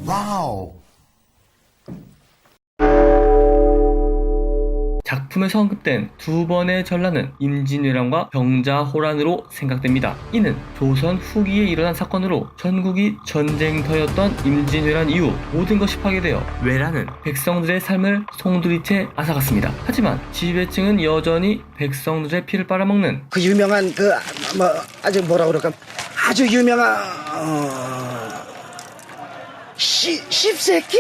와우. 작품에서 언급된 두 번의 전란은 임진왜란과 병자호란으로 생각됩니다. 이는 조선 후기에 일어난 사건으로 전국이 전쟁터였던 임진왜란 이후 모든 것이 파괴되어 왜란은 백성들의 삶을 송두리째 앗아갔습니다. 하지만 지배층은 여전히 백성들의 피를 빨아먹는 그 유명한 아주 뭐라 그럴까 아주 유명한 씹새끼?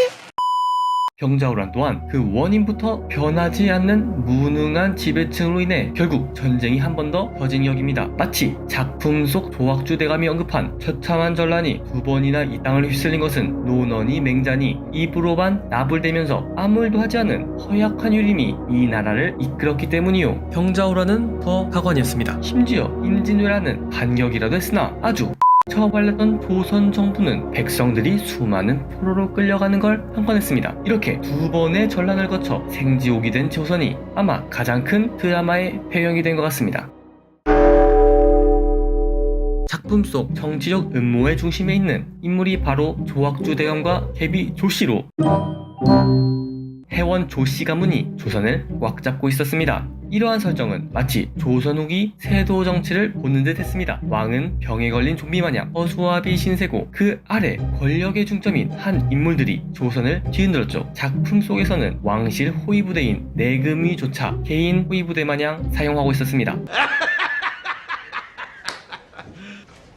병자호란 또한 그 원인부터 변하지 않는 무능한 지배층으로 인해 결국 전쟁이 한 번 더 터진 격입니다. 마치 작품 속 조학주 대감이 언급한 처참한 전란이 두 번이나 이 땅을 휩쓸린 것은 노너니 맹자니 입으로만 나불대면서 아무 일도 하지 않은 허약한 유림이 이 나라를 이끌었기 때문이요. 병자호란은 더 가관이었습니다. 심지어 임진왜란은 반격이라도 했으나 아주 처발렸던 조선 정부는 백성들이 수많은 포로로 끌려가는 걸 판단했습니다. 이렇게 두 번의 전란을 거쳐 생지옥이 된 조선이 아마 가장 큰 드라마의 배경이 된 것 같습니다. 작품 속 정치적 음모의 중심에 있는 인물이 바로 조학주 대감과 계비 조씨로 해원 조씨 가문이 조선을 꽉 잡고 있었습니다. 이러한 설정은 마치 조선 후기 세도 정치를 보는 듯 했습니다. 왕은 병에 걸린 좀비 마냥 허수아비 신세고 그 아래 권력의 중점인 한 인물들이 조선을 뒤흔들었죠. 작품 속에서는 왕실 호위부대인 내금위조차 개인 호위부대 마냥 사용하고 있었습니다.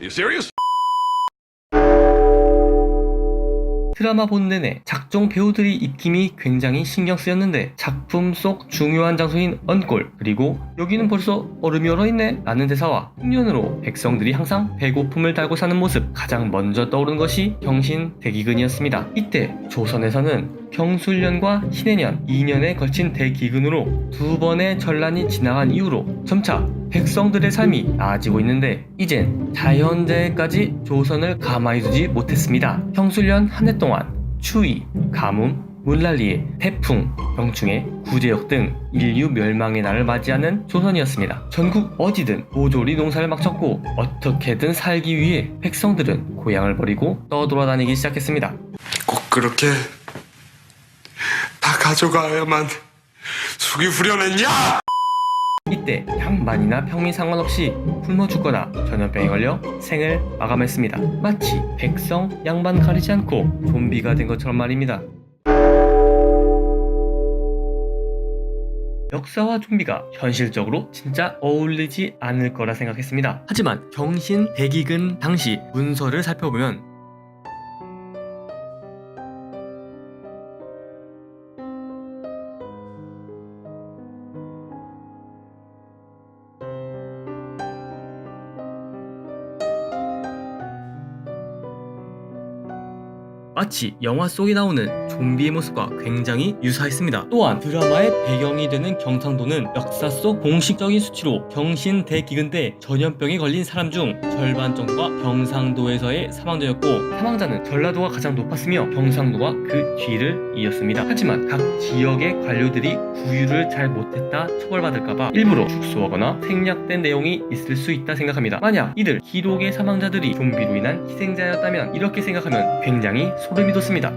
You serious? 드라마 본 내내 각종 배우들이 입김이 굉장히 신경 쓰였는데 작품 속 중요한 장소인 언골 그리고 여기는 벌써 얼음이 얼어있네 라는 대사와 흉년으로 백성들이 항상 배고픔을 달고 사는 모습 가장 먼저 떠오르는 것이 경신대기근이었습니다. 이때 조선에서는 경술년과 신해년 2년에 걸친 대기근으로 두 번의 전란이 지나간 이후로 점차 백성들의 삶이 나아지고 있는데 이젠 자연재해까지 조선을 가만히 두지 못했습니다. 형술년 한 해 동안 추위, 가뭄, 물난리, 태풍, 병충해, 구제역 등 인류 멸망의 날을 맞이하는 조선이었습니다. 전국 어디든 모조리 농사를 막 쳤고 어떻게든 살기 위해 백성들은 고향을 버리고 떠돌아다니기 시작했습니다. 꼭 그렇게 다 가져가야만 숙이 후련했냐? 이때 양반이나 평민 상관없이 굶어 죽거나 전염병에 걸려 생을 마감했습니다. 마치 백성, 양반 가리지 않고 좀비가 된 것처럼 말입니다. 역사와 좀비가 현실적으로 진짜 어울리지 않을 거라 생각했습니다. 하지만 경신대기근 당시 문서를 살펴보면 마치 영화 속에 나오는 좀비의 모습과 굉장히 유사했습니다. 또한 드라마의 배경이 되는 경상도는 역사 속 공식적인 수치로 경신대기근 때 전염병에 걸린 사람 중 절반 정도가 경상도에서의 사망자였고 사망자는 전라도가 가장 높았으며 경상도가 그 뒤를 이었습니다. 하지만 각 지역의 관료들이 구휼을 잘 못했다 처벌받을까봐 일부러 축소하거나 생략된 내용이 있을 수 있다 생각합니다. 만약 이들 기록의 사망자들이 좀비로 인한 희생자였다면 이렇게 생각하면 굉장히 소름이 돋습니다.